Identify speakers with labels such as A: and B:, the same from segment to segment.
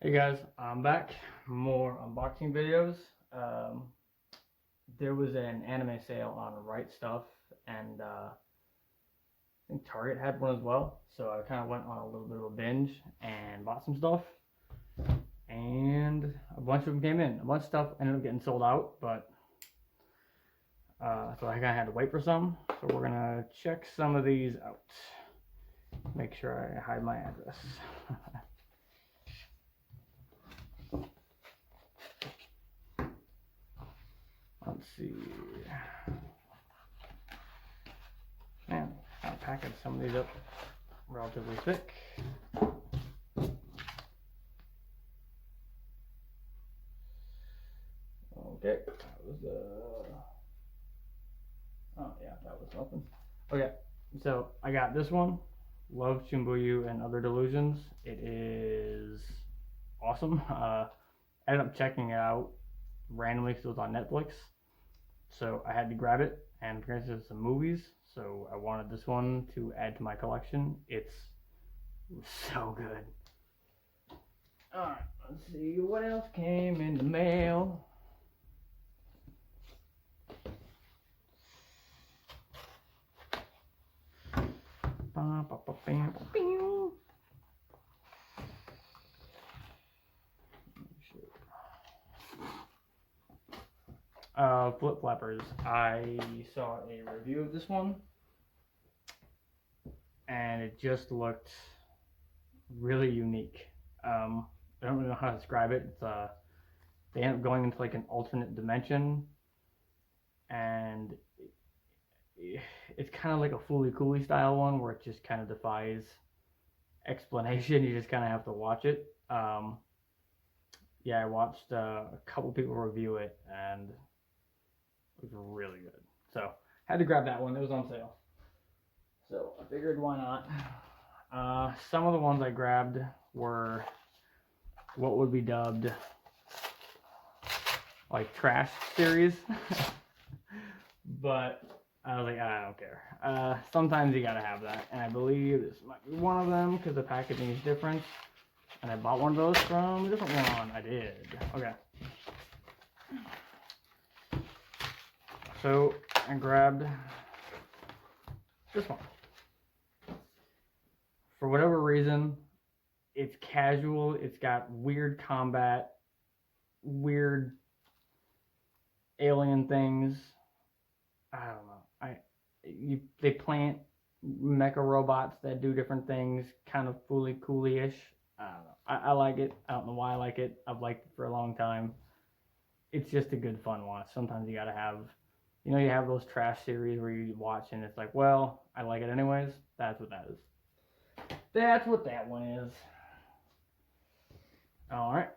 A: Hey guys, I'm back. More unboxing videos. There was an anime sale on Right Stuff, and I think Target had one as well. So I kind of went on a little bit of a binge and bought some stuff. And a bunch of them came in. A bunch of stuff ended up getting sold out, but so I kind of had to wait for some. So we're gonna check some of these out. Make sure I hide my address. Let's see. Man, I'll package some of these up relatively thick. Okay, that was oh yeah, that was nothing. Okay, so I got this one, Love, Chumbuyu, and Other Delusions. It is awesome. I ended up checking it out randomly because it was on Netflix. So I had to grab it, and because there's some movies, so I wanted this one to add to my collection. It's so good. Alright, let's see what else came in the mail. Flip Flappers. I saw a review of this one, and it just looked really unique. I don't really know how to describe it. It's they end up going into like an alternate dimension, and it's kind of like a Fooly Cooly style one where it just kind of defies explanation. You just kind of have to watch it. Yeah, I watched a couple people review it, and it was really good. So had to grab that one. It was on sale, so I figured why not. Some of the ones I grabbed were what would be dubbed like trash series, but I was like, I don't care. Sometimes you gotta have that, and I believe this might be one of them because the packaging is different. And I bought one of those from a different one. I did. Okay. So I grabbed this one. For whatever reason, it's casual. It's got weird combat, weird alien things. I don't know. They plant mecha robots that do different things, kind of Fooly Cooly-ish. I don't know. I like it. I don't know why I like it. I've liked it for a long time. It's just a good fun watch. Sometimes you gotta have, you have those trash series where you watch and it's like, well, I like it anyways. That's what that is. That's what that one is. All right.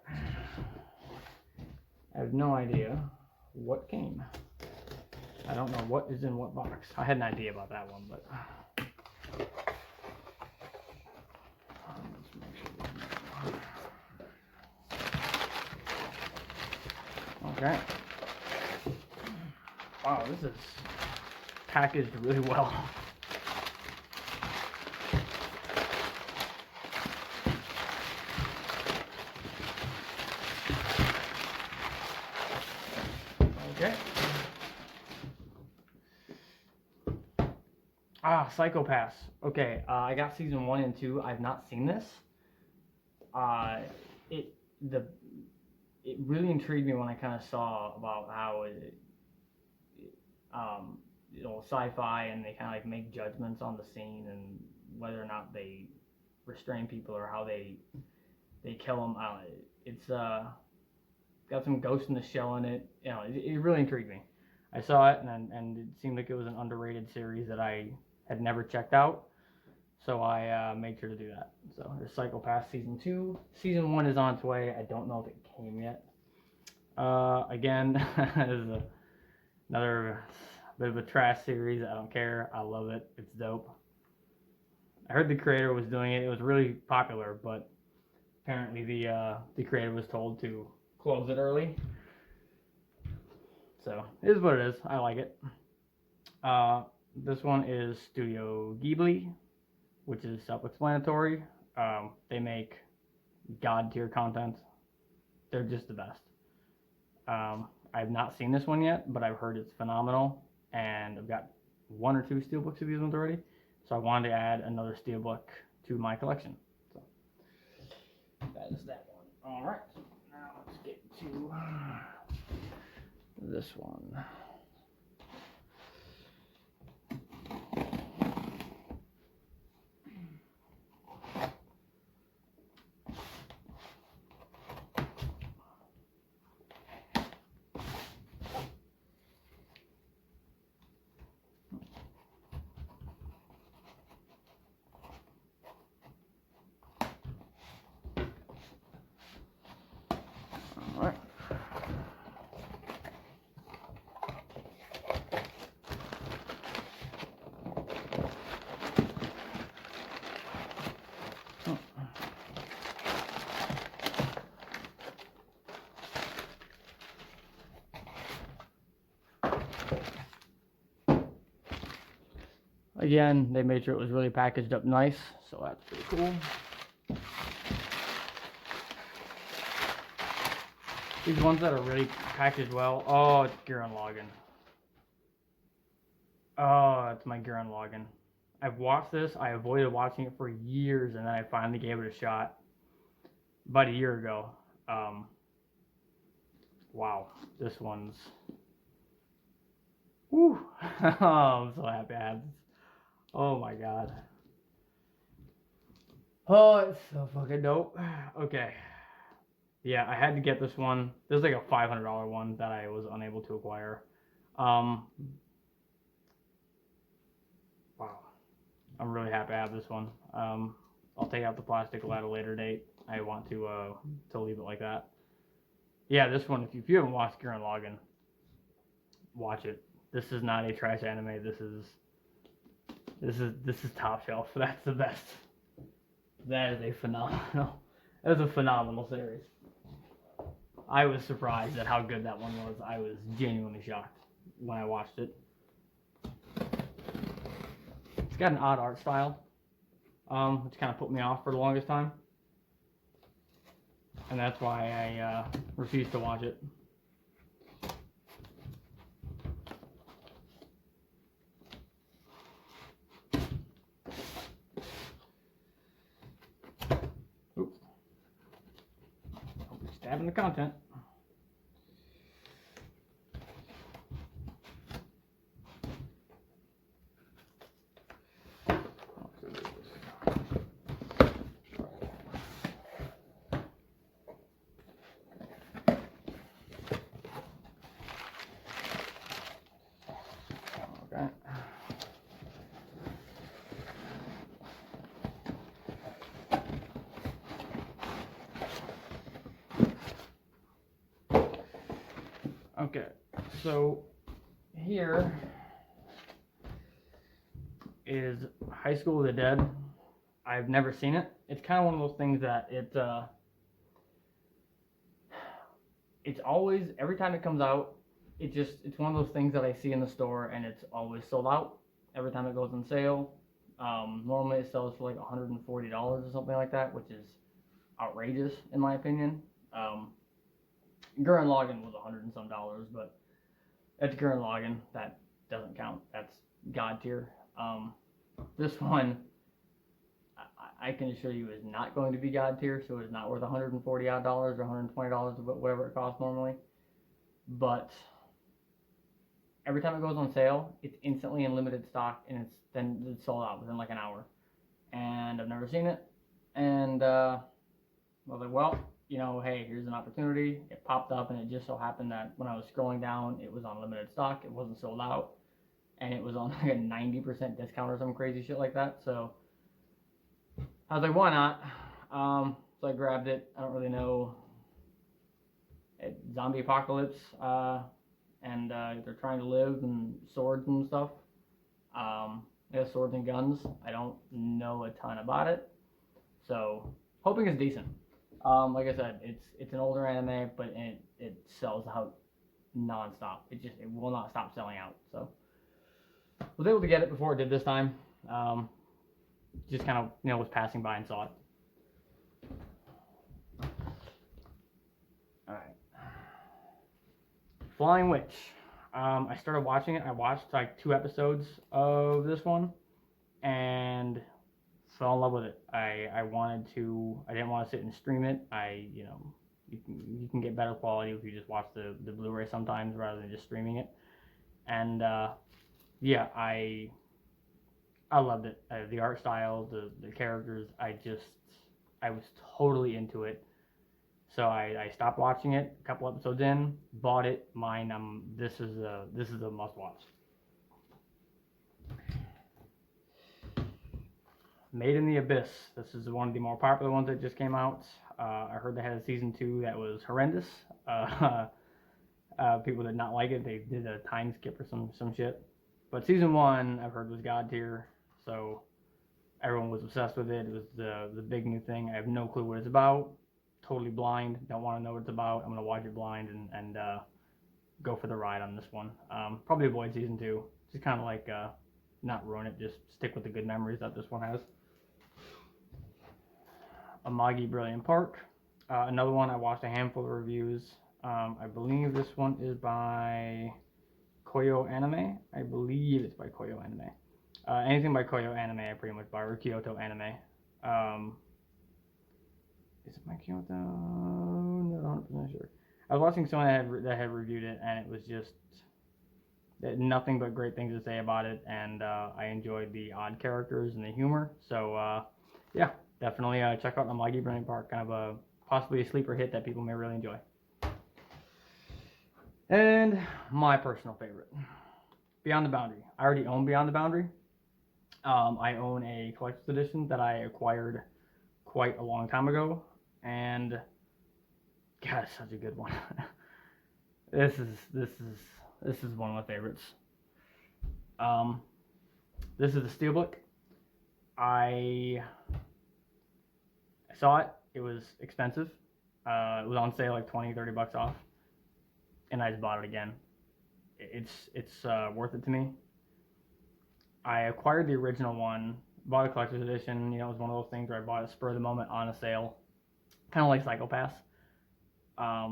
A: I have no idea what came. I don't know what is in what box. I had an idea about that one, but. Okay. Wow, this is packaged really well. Okay. Psychopaths. Okay, I got season 1 and 2. I've not seen this. It really intrigued me when I kind of saw about how sci-fi, and they kind of like make judgments on the scene and whether or not they restrain people or how they kill them. It's got some Ghost in the Shell in it. It really intrigued me. I saw it, and it seemed like it was an underrated series that I had never checked out. So I made sure to do that. So there's Psychopath season 2. Season 1 is on its way. I don't know if it came yet. Again, this is another bit of a trash series. I don't care. I love it. It's dope. I heard the creator was doing it. It was really popular, but apparently the creator was told to close it early. So it is what it is. I like it. This one is Studio Ghibli, which is self-explanatory. They make god tier content. They're just the best. I've not seen this one yet, but I've heard it's phenomenal, and I've got 1 or 2 steelbooks of these ones already, so I wanted to add another steelbook to my collection. So that is that one. All right, now let's get to this one. All right. Again, they made sure it was really packaged up nice, so that's pretty cool. These ones that are really packaged well. Oh, it's Gurren Lagann. Oh, it's my Gurren Lagann. I've watched this. I avoided watching it for years, and then I finally gave it a shot about a year ago. Wow, this one's... Woo! Oh, I'm so happy I have this. Oh my god. Oh, it's so fucking dope. Okay. Yeah, I had to get this one. This is like a $500 one that I was unable to acquire. Wow. I'm really happy I have this one. I'll take out the plastic at a later date. I want to leave it like that. Yeah, this one, if you haven't watched Gurren Lagann, watch it. This is not a trash anime. This is top shelf. That's the best. That is a phenomenal. That was a phenomenal series. I was surprised at how good that one was. I was genuinely shocked when I watched it. It's got an odd art style, which kind of put me off for the longest time, and that's why I refused to watch it. Stabbing the content. Okay. Okay, so here is High School of the Dead. I've never seen it. It's kind of one of those things that it's always, every time it comes out, it's one of those things that I see in the store and it's always sold out every time it goes on sale. Normally it sells for like $140 or something like that, which is outrageous in my opinion. Gurren Lagann was $100 and some, but that's Gurren Lagann. That doesn't count. That's god tier. This one, I can assure you, is not going to be god tier, so it's not worth $140 or $120, whatever it costs normally. But every time it goes on sale, it's instantly in limited stock, and it's sold out within like an hour. And I've never seen it, and I was like, well, you know, hey, here's an opportunity. It popped up, and it just so happened that when I was scrolling down, it was on limited stock. It wasn't sold out, and it was on like a 90% discount or some crazy shit like that. So I was like, why not? So I grabbed it. I don't really know. Zombie apocalypse, and they're trying to live, and swords and stuff. Yeah, swords and guns. I don't know a ton about it, so hoping it's decent. Like I said, it's an older anime, but it sells out non-stop. It will not stop selling out. So I was able to get it before it did this time. Just kind of was passing by and saw it. Flying Witch. I started watching it. I watched like 2 episodes of this one and fell in love with it. I wanted to. I didn't want to sit and stream it. You can get better quality if you just watch the Blu-ray sometimes rather than just streaming it. And yeah, I loved it. The art style, the characters. I was totally into it. So I stopped watching it. A couple episodes in, bought it. Mine. This is a must watch. Made in the Abyss. This is one of the more popular ones that just came out. I heard they had a season 2 that was horrendous. People did not like it. They did a time skip or some shit. But season 1 I've heard was god tier. So everyone was obsessed with it. It was the big new thing. I have no clue what it's about. Totally blind. Don't want to know what it's about. I'm gonna watch it blind and go for the ride on this one. Probably avoid season 2. Just kind of like not ruin it. Just stick with the good memories that this one has. Amagi Brilliant Park. Another one I watched a handful of reviews. I believe this one is by Koyo Anime. I believe it's by Koyo Anime. Anything by Koyo Anime I pretty much buy, or Kyoto Anime. Is it by Kyoto? Not 100% sure. I was watching someone that had reviewed it, and it was just nothing but great things to say about it, and I enjoyed the odd characters and the humor. So yeah, definitely check out Amagi Brilliant Park. Kind of possibly a sleeper hit that people may really enjoy. And my personal favorite, Beyond the Boundary. I already own Beyond the Boundary. I own a collector's edition that I acquired quite a long time ago, and God, it's such a good one. This is one of my favorites. This is the steelbook. I saw it. It was expensive. It was on sale like $20-$30 off, and I just bought it again. It's worth it to me. I acquired the original one, bought a collector's edition. You know, it was one of those things where I bought it spur of the moment on a sale, kind of like Psycho-Pass. I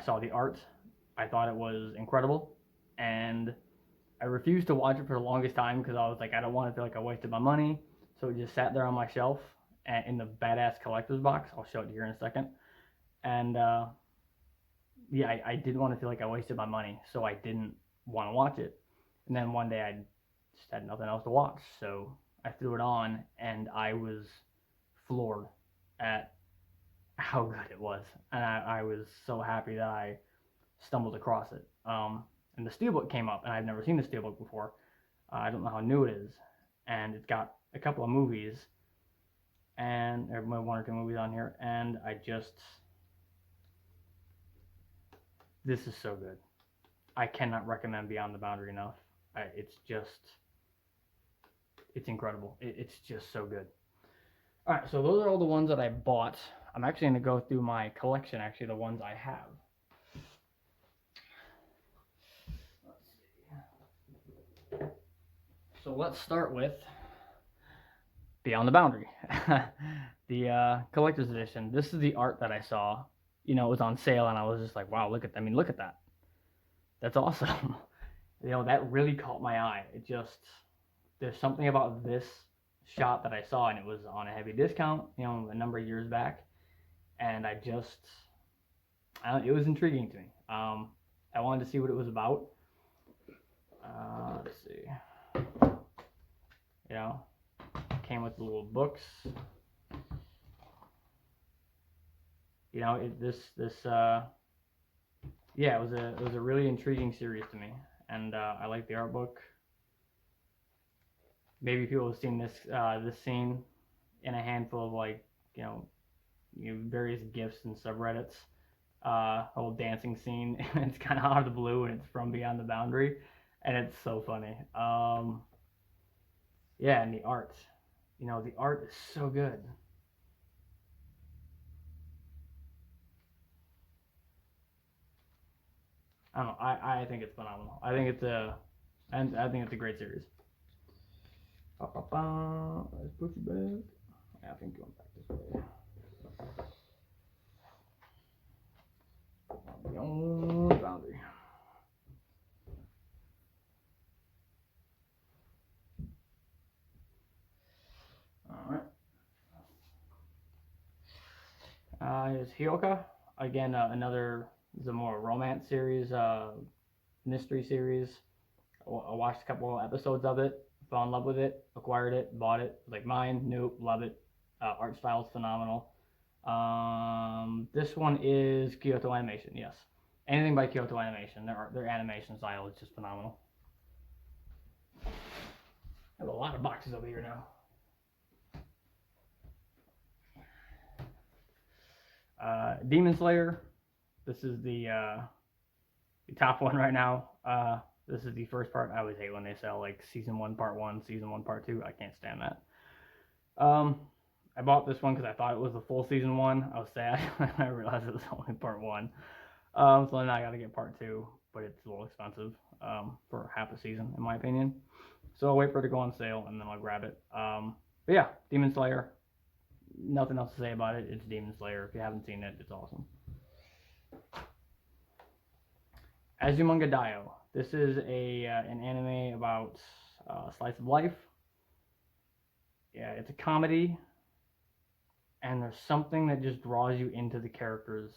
A: saw the art. I thought it was incredible, and I refused to watch it for the longest time because I was like, I don't want to feel like I wasted my money. So it just sat there on my shelf and in the badass collector's box. I'll show it here in a second. And yeah, I didn't want to feel like I wasted my money, so I didn't want to watch it. And then one day I just had nothing else to watch, so I threw it on, and I was floored at how good it was. And I was so happy that I stumbled across it. And the steelbook came up, and I've never seen the steelbook before. I don't know how new it is, and it's got a couple of movies, and there are 1 or 2 movies on here, and this is so good. I cannot recommend Beyond the Boundary enough. It's incredible. It's just so good. All right, so those are all the ones that I bought. I'm actually going to go through my collection, actually, the ones I have. Let's see. So let's start with Beyond the Boundary, the collector's edition. This is the art that I saw. You know, it was on sale, and I was just like, wow, look at that. That's awesome. You know, that really caught my eye. There's something about this shot that I saw, and it was on a heavy discount, you know, a number of years back, and it was intriguing to me. I wanted to see what it was about. Let's see. You know, came with the little books. You know, it was a really intriguing series to me, and I like the art book. Maybe people have seen this scene in a handful of, like, various GIFs and subreddits. Whole dancing scene, and it's kind of out of the blue, and it's from Beyond the Boundary, and it's so funny. Yeah, and the art. You know, the art is so good. I don't know. I think it's phenomenal. I think it's a great series. Let's put you back. Yeah, I think going back this way. Beyond the Boundary. Is Hyoka. Again, another, is a more romance series, mystery series. I watched a couple episodes of it, fell in love with it, acquired it, bought it, like mine, nope, love it. Art style is phenomenal. This one is Kyoto Animation, yes. Anything by Kyoto Animation, their animation style is just phenomenal. I have a lot of boxes over here now. Demon Slayer. This is the top one right now. This is the first part. I always hate when they sell like season 1 part 1, season 1 part 2. I can't stand that. I bought this one because I thought it was the full season 1. I was sad when I realized it was only part 1. So now I got to get part 2, but it's a little expensive for half a season in my opinion. So I'll wait for it to go on sale and then I'll grab it. But yeah, Demon Slayer. Nothing else to say about it. It's Demon Slayer. If you haven't seen it, it's awesome. Azumanga Daioh. This is an anime about slice of life. Yeah, it's a comedy, and there's something that just draws you into the characters.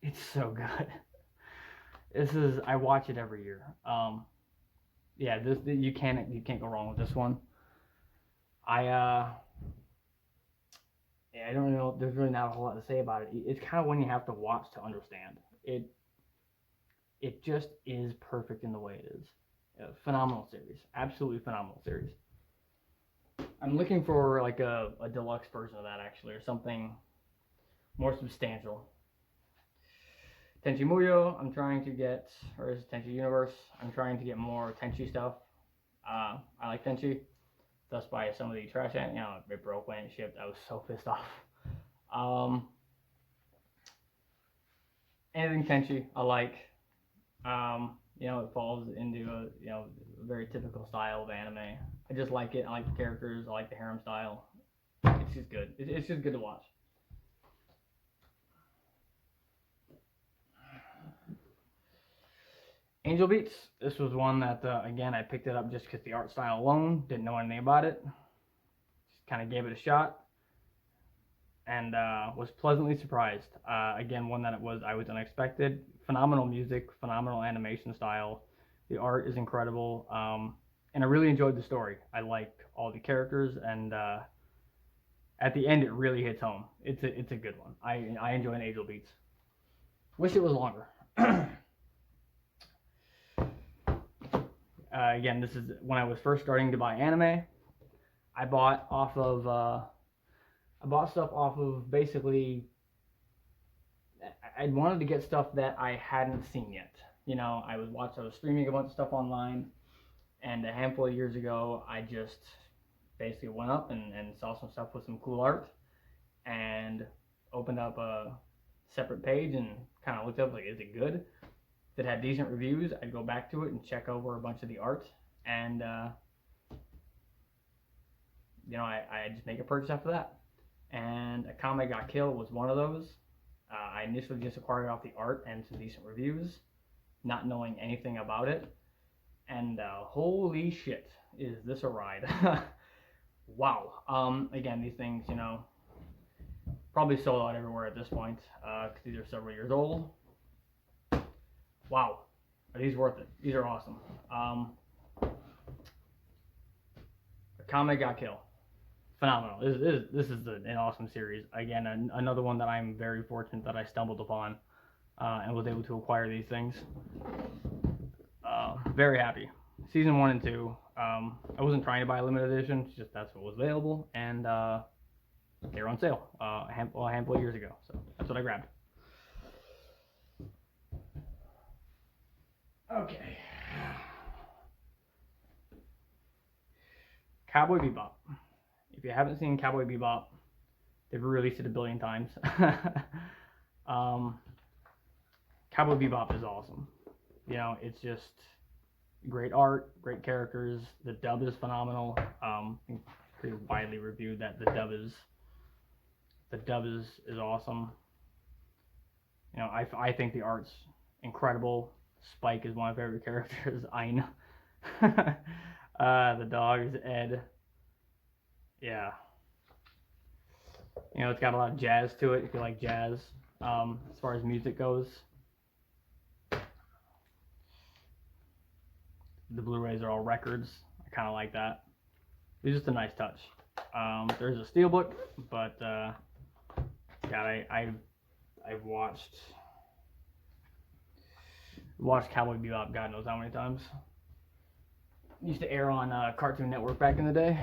A: It's so good. I watch it every year. Yeah, you can't go wrong with this one. I don't know. There's really not a whole lot to say about it. It's kind of one you have to watch to understand. It just is perfect in the way it is. Phenomenal series, absolutely phenomenal series. I'm looking for like a deluxe version of that actually, or something more substantial. Tenchi Muyo, I'm trying to get, or is it Tenchi Universe? I'm trying to get more Tenchi stuff. I like Tenchi. Thus by some of the trash, it broke when it shipped. I was so pissed off. Anything Tenchi, I like. It falls into a very typical style of anime. I just like it. I like the characters. I like the harem style. It's just good. It's just good to watch. Angel Beats. This was one that again I picked it up just because the art style alone. Didn't know anything about it. Just kind of gave it a shot, and was pleasantly surprised. Again, one that I was unexpected. Phenomenal music, phenomenal animation style. The art is incredible, and I really enjoyed the story. I liked all the characters, and at the end, it really hits home. It's a good one. I enjoy an Angel Beats. Wish it was longer. Again, this is when I was first starting to buy anime. I bought stuff off of basically. I wanted to get stuff that I hadn't seen yet. I was streaming a bunch of stuff online, and a handful of years ago, I just basically went up and saw some stuff with some cool art, and opened up a separate page and kind of looked up like, is it good? If it had decent reviews, I'd go back to it and check over a bunch of the art, and I just make a purchase after that. And Akame Got Kill was one of those. I initially just acquired it off the art and some decent reviews, not knowing anything about it. And holy shit, is this a ride. Wow. Again, these things, probably sold out everywhere at this point, because these are several years old. Wow. Are these worth it? These are awesome. Akame Got Kill. Phenomenal. This is an awesome series. Again, another one that I'm very fortunate that I stumbled upon and was able to acquire these things. Very happy. Season 1 and 2. I wasn't trying to buy a limited edition. It's just that's what was available, and they were on sale a handful of years ago. So that's what I grabbed. Okay. Cowboy Bebop. If you haven't seen Cowboy Bebop, they've released it a billion times. Cowboy Bebop is awesome. It's just great art, great characters. The dub is phenomenal. Pretty widely reviewed that the dub is awesome. I think the art's incredible. Spike is one of my favorite characters. Ain. The dog is Ed. Yeah. You know, it's got a lot of jazz to it if you like jazz, as far as music goes. The Blu-rays are all records. I kind of like that. It's just a nice touch. There's a steelbook, but God, I've watched Cowboy Bebop God knows how many times. It used to air on Cartoon Network back in the day,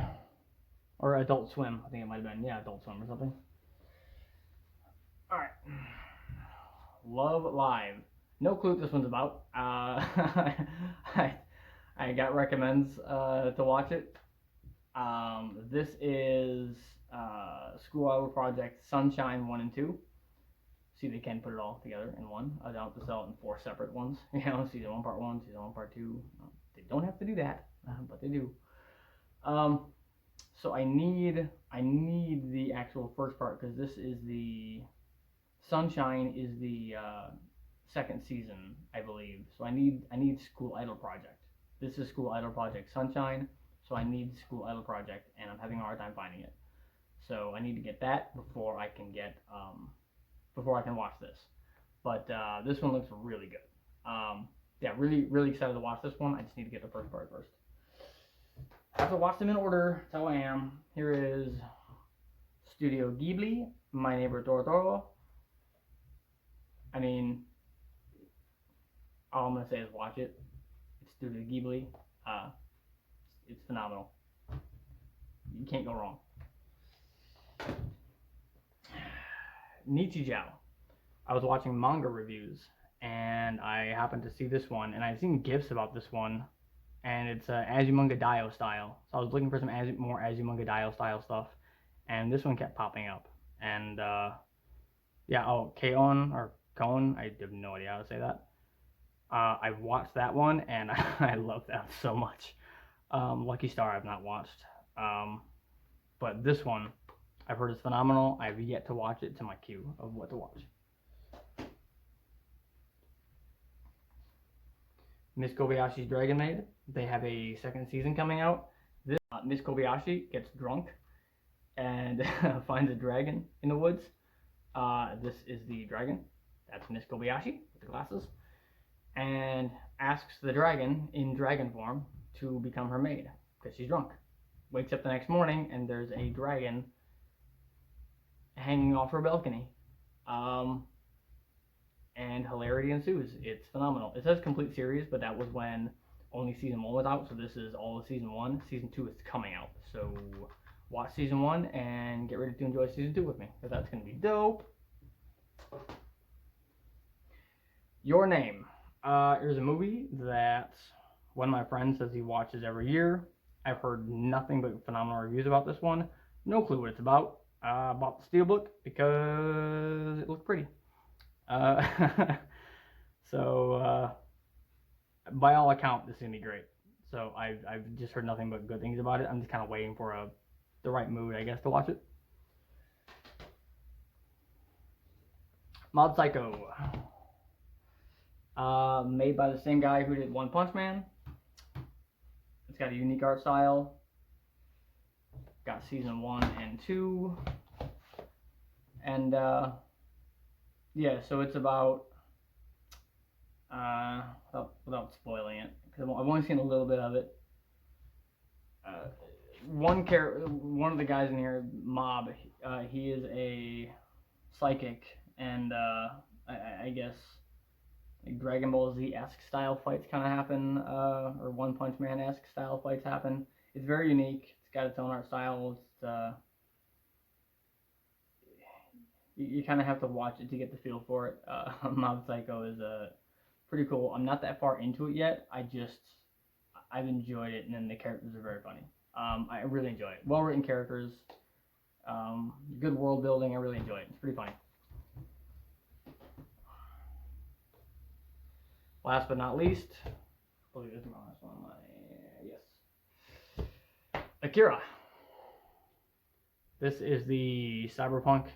A: or Adult Swim. I think it might have been, yeah, Adult Swim or something. All right, Love Live. No clue what this one's about. I got recommends to watch it. This is School Idol Project Sunshine 1 and 2. See, they can put it all together in one. I don't have to sell it in 4 separate ones. You know, season 1 part 1, season 1 part 2. They don't have to do that, but they do. So I need the actual first part, because this is the Sunshine is the second season, I believe. So I need School Idol Project. This is School Idol Project Sunshine, so I need School Idol Project, and I'm having a hard time finding it. So I need to get that before I can watch this. But this one looks really good. Yeah, really excited to watch this one. I just need to get the first part first. I have to watch them in order. That's how I am. Here is Studio Ghibli, My Neighbor Totoro. I mean, all I'm gonna say is watch it. It's Studio Ghibli. It's phenomenal. You can't go wrong. Nichijou. I was watching manga reviews, and I happened to see this one, and I've seen GIFs about this one, and it's Azumanga Daioh style. So I was looking for some more Azumanga Daioh style stuff, and this one kept popping up. And yeah, Koen, I have no idea how to say that. I watched that one, and I love that so much. Lucky Star I've not watched, but this one I've heard is phenomenal. I've yet to watch it, to my queue of what to watch. Miss Kobayashi's Dragon Maid. They have a second season coming out. This Miss Kobayashi gets drunk and finds a dragon in the woods. This is the dragon. That's Miss Kobayashi with the glasses, and asks the dragon in dragon form to become her maid because she's drunk. Wakes up the next morning and there's a dragon hanging off her balcony. And hilarity ensues. It's phenomenal. It says complete series, but that was when only season 1 was out, so this is all of season 1. Season 2 is coming out, so watch season 1 and get ready to enjoy season 2 with me, because that's going to be dope. Your Name. Here's a movie that one of my friends says he watches every year. I've heard nothing but phenomenal reviews about this one. No clue what it's about. Bought the steelbook because it looked pretty. So by all accounts, this is gonna be great. So I've just heard nothing but good things about it. I'm just kind of waiting for the right mood, I guess, to watch it. Mob Psycho. Made by the same guy who did One Punch Man. It's got a unique art style. Got season 1 and 2. And yeah, so it's about without spoiling it, because I've only seen a little bit of it. One of the guys in here, Mob, he is a psychic, and I guess like Dragon Ball Z-esque style fights kind of happen, or One Punch Man-esque style fights happen. It's very unique. It's got its own art style. It's you kind of have to watch it to get the feel for it. Mob Psycho is pretty cool. I'm not that far into it yet. I've enjoyed it, and then the characters are very funny. I really enjoy it. Well written characters, good world building. I really enjoy it. It's pretty funny. Last but not least, I believe this is my last one. Yes, Akira. This is the cyberpunk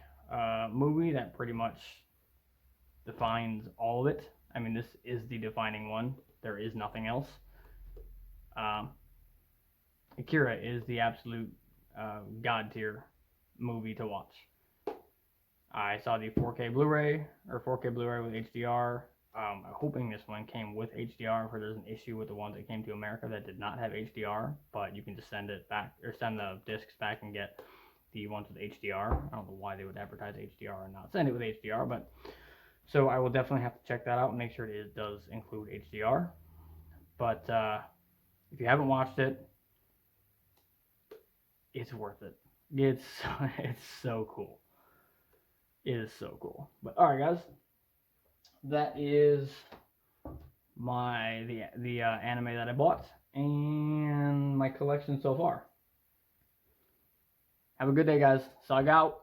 A: movie that pretty much defines all of it. I mean, this is the defining one. There is nothing else. Akira is the absolute god tier movie to watch. I saw the 4K Blu-ray or 4K Blu-ray with HDR. I'm hoping this one came with HDR, for there's an issue with the ones that came to America that did not have HDR, but you can just send it back or send the discs back and get the ones with HDR. I don't know why they would advertise HDR and not send it with HDR, but so I will definitely have to check that out and make sure it does include HDR. But if you haven't watched it, it's worth it. It's so cool. It is so cool. But all right, guys, that is the anime that I bought and my collection so far. Have a good day, guys. Sog out.